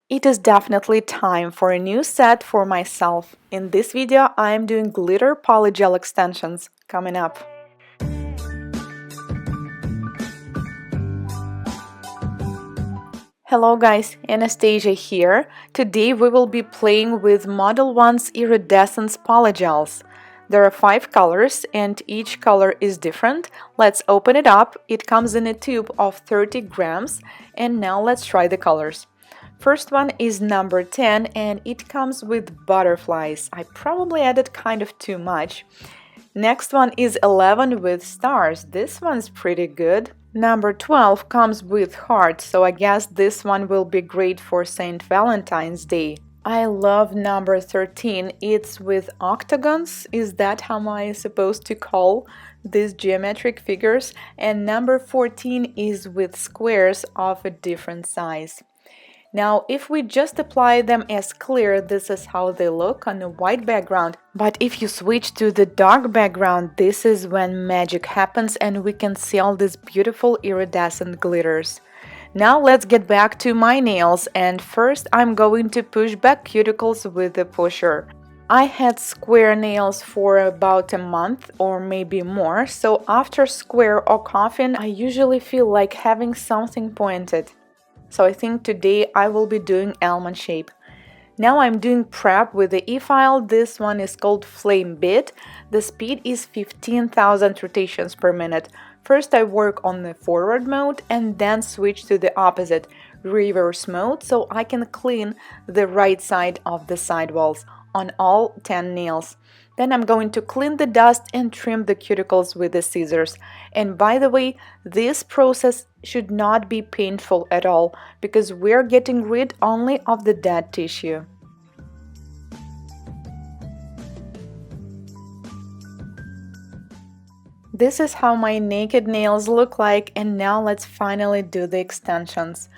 It is definitely time for a new set for myself. In this video, I am doing glitter polygel extensions coming up. Hello guys, Anastasia here. Today we will be playing with Model 1's iridescence polygels. There are 5 colors and each color is different. Let's open it up. It comes in a tube of 30 grams and now let's try the colors. First one is number 10 and it comes with butterflies. I probably added kind of too much. Next one is 11 with stars. This one's pretty good. Number 12 comes with hearts, so I guess this one will be great for St. Valentine's Day. I love number 13. It's with octagons. Is that how am I supposed to call these geometric figures? And number 14 is with squares of a different size. Now, if we just apply them as clear, this is how they look on a white background. But if you switch to the dark background, this is when magic happens and we can see all these beautiful iridescent glitters. Now let's get back to my nails, and first I'm going to push back cuticles with the pusher. I had square nails for about a month or maybe more, so after square or coffin, I usually feel like having something pointed. So I think today I will be doing almond shape. Now I'm doing prep with the e-file. This one is called Flame Bit. The speed is 15,000 rotations per minute. First I work on the forward mode and then switch to the opposite, reverse mode, so I can clean the right side of the sidewalls on all 10 nails. Then I'm going to clean the dust and trim the cuticles with the scissors. And by the way, this process should not be painful at all because we're getting rid only of the dead tissue. This is how my naked nails look like, and now let's finally do the extensions.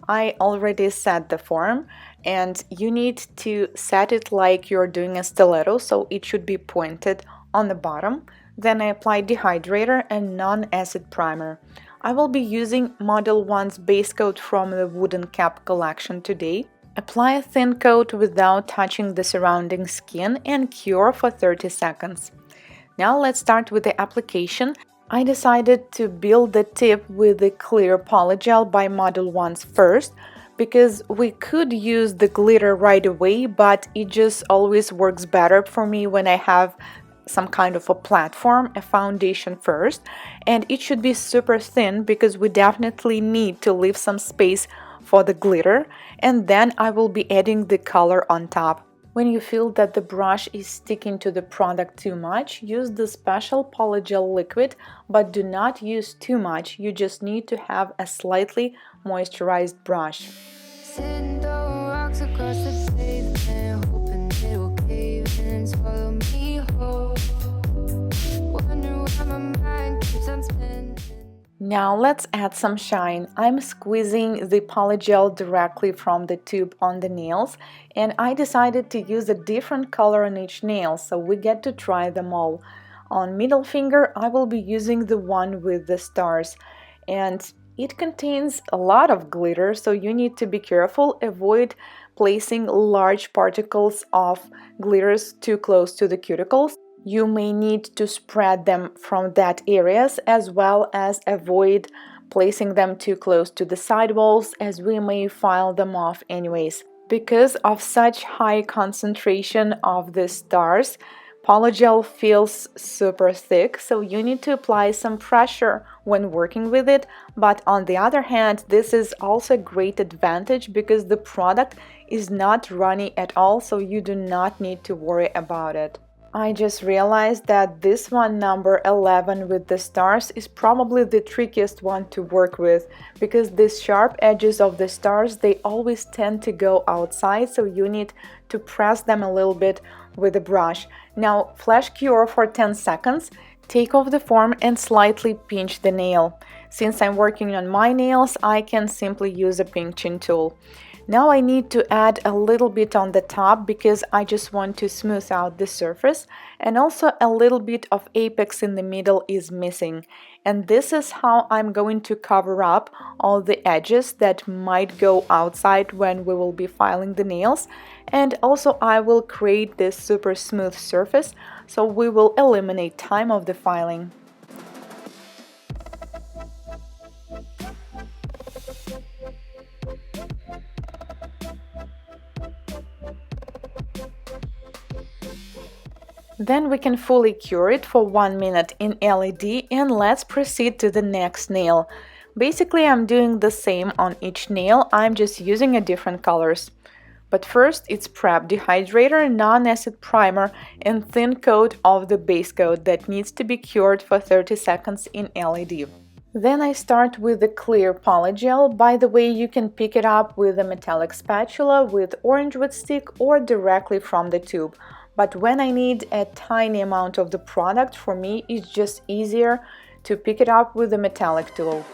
I already set the form and you need to set it like you're doing a stiletto, so it should be pointed on the bottom. Then I apply dehydrator and non-acid primer. I will be using Model 1's base coat from the Wooden Cap collection today. Apply a thin coat without touching the surrounding skin and cure for 30 seconds. Now let's start with the application. I decided to build the tip with the clear polygel by Model 1's first because we could use the glitter right away, but it just always works better for me when I have some kind of a platform, a foundation first, and it should be super thin because we definitely need to leave some space for the glitter, and then I will be adding the color on top. When you feel that the brush is sticking to the product too much, use the special polygel liquid, but do not use too much. You just need to have a slightly moisturized brush. Sitting throwing rocks across the pavement, hoping it will cave in, swallow me whole. Wondering why my mind keeps on spinning. Now let's add some shine. I'm squeezing the polygel directly from the tube on the nails, and I decided to use a different color on each nail, so we get to try them all. On middle finger, I will be using the one with the stars, and it contains a lot of glitter, so you need to be careful, avoid placing large particles of glitters too close to the cuticles. You may need to spread them from that areas as well as avoid placing them too close to the sidewalls, as we may file them off anyways. Because of such high concentration of the stars, polygel feels super thick, so you need to apply some pressure when working with it. But on the other hand, this is also a great advantage because the product is not runny at all, so you do not need to worry about it. I just realized that this one, number 11 with the stars, is probably the trickiest one to work with because these sharp edges of the stars, they always tend to go outside, so you need to press them a little bit with a brush. Now flash cure for 10 seconds, take off the form and slightly pinch the nail. Since I'm working on my nails, I can simply use a pinching tool. Now I need to add a little bit on the top because I just want to smooth out the surface, and also a little bit of apex in the middle is missing. And this is how I'm going to cover up all the edges that might go outside when we will be filing the nails. And also I will create this super smooth surface, so we will eliminate time of the filing. Then we can fully cure it for 1 minute in LED, and let's proceed to the next nail. Basically, I'm doing the same on each nail, I'm just using a different colors. But first, it's Prep Dehydrator, Non-Acid Primer, and thin coat of the base coat that needs to be cured for 30 seconds in LED. Then I start with the clear polygel. By the way, you can pick it up with a metallic spatula, with orange wood stick, or directly from the tube. But when I need a tiny amount of the product, for me it's just easier to pick it up with a metallic tool.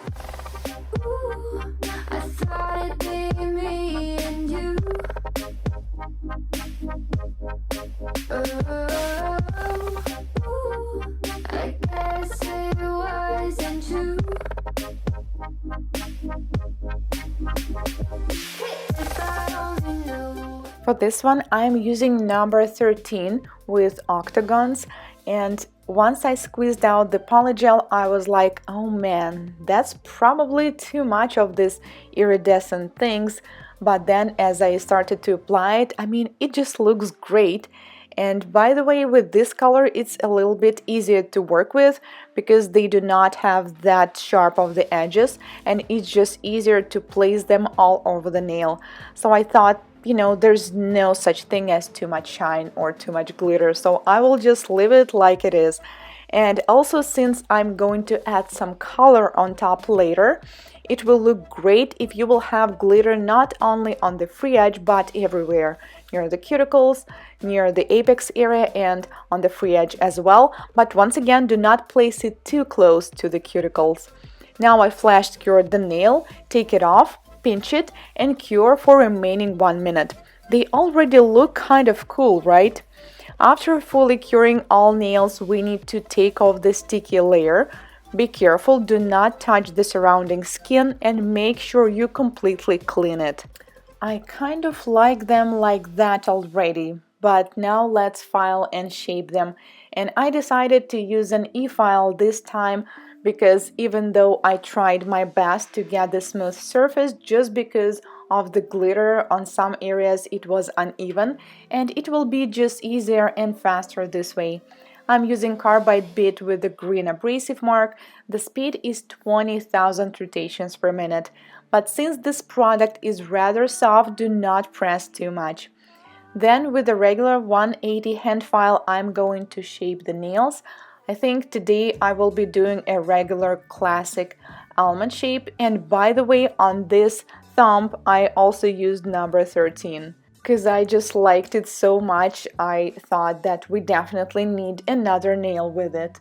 For this one, I'm using number 13 with octagons, and once I squeezed out the polygel, I was like, oh man, that's probably too much of these iridescent things. But then as I started to apply it, I mean, it just looks great. And by the way, with this color, it's a little bit easier to work with because they do not have that sharp of the edges, and it's just easier to place them all over the nail. So I thought, you know, there's no such thing as too much shine or too much glitter, so I will just leave it like it is. And also, since I'm going to add some color on top later, it will look great if you will have glitter not only on the free edge but everywhere, near the cuticles, near the apex area, and on the free edge as well. But once again, do not place it too close to the cuticles. Now I flash cured the nail, take it off, pinch it, and cure for remaining 1 minute. They already look kind of cool, right? After fully curing all nails, we need to take off the sticky layer. Be careful, do not touch the surrounding skin, and make sure you completely clean it. I kind of like them like that already, but now let's file and shape them. And I decided to use an e-file this time because even though I tried my best to get the smooth surface, just because of the glitter on some areas it was uneven, and it will be just easier and faster this way. I'm using carbide bit with the green abrasive mark. The speed is 20,000 rotations per minute. But since this product is rather soft, do not press too much. Then with the regular 180 hand file, I'm going to shape the nails. I think today I will be doing a regular classic almond shape. And by the way, on this thumb, I also used number 13. Because I just liked it so much, I thought that we definitely need another nail with it.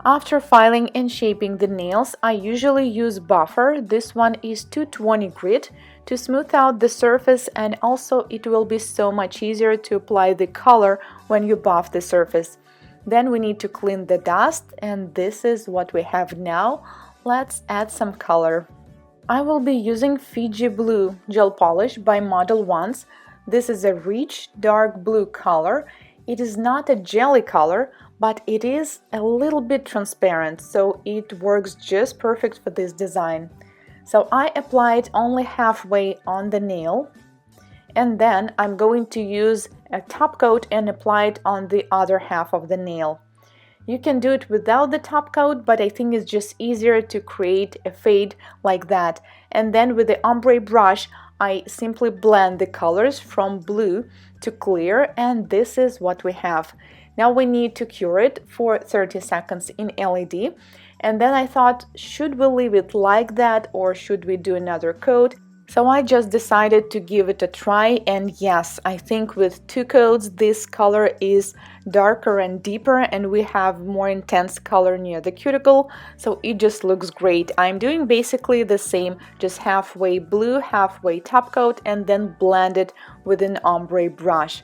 After filing and shaping the nails, I usually use buffer. This one is 220 grit to smooth out the surface, and also it will be so much easier to apply the color when you buff the surface. Then we need to clean the dust, and this is what we have now. Let's add some color. I will be using Fiji Blue gel polish by Model Ones. This is a rich dark blue color. It is not a jelly color, but it is a little bit transparent, so it works just perfect for this design. So I apply it only halfway on the nail, and then I'm going to use a top coat and apply it on the other half of the nail. You can do it without the top coat, but I think it's just easier to create a fade like that. And then with the ombre brush, I simply blend the colors from blue to clear, and this is what we have. Now we need to cure it for 30 seconds in LED, and then I thought, should we leave it like that or should we do another coat? So I just decided to give it a try, and yes, I think with 2 coats this color is darker and deeper and we have more intense color near the cuticle, so it just looks great. I'm doing basically the same, just halfway blue, halfway top coat, and then blend it with an ombre brush.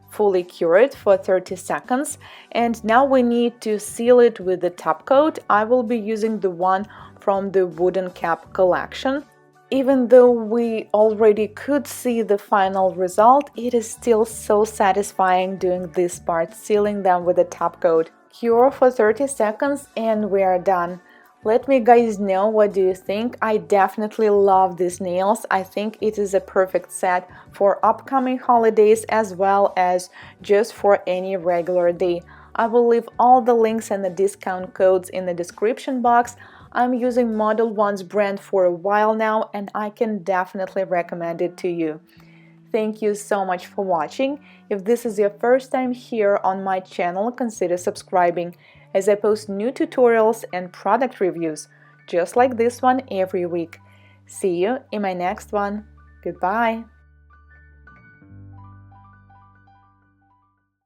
Fully cure it for 30 seconds, and now we need to seal it with the top coat. I will be using the one from the wooden cap collection. Even though we already could see the final result, it is still so satisfying doing this part, sealing them with a top coat. Cure for 30 seconds and we are done. Let me guys know what do you think. I definitely love these nails. I think it is a perfect set for upcoming holidays as well as just for any regular day. I will leave all the links and the discount codes in the description box. I'm using Model 1's brand for a while now and I can definitely recommend it to you. Thank you so much for watching. If this is your first time here on my channel, consider subscribing as I post new tutorials and product reviews just like this one every week. See you in my next one. Goodbye!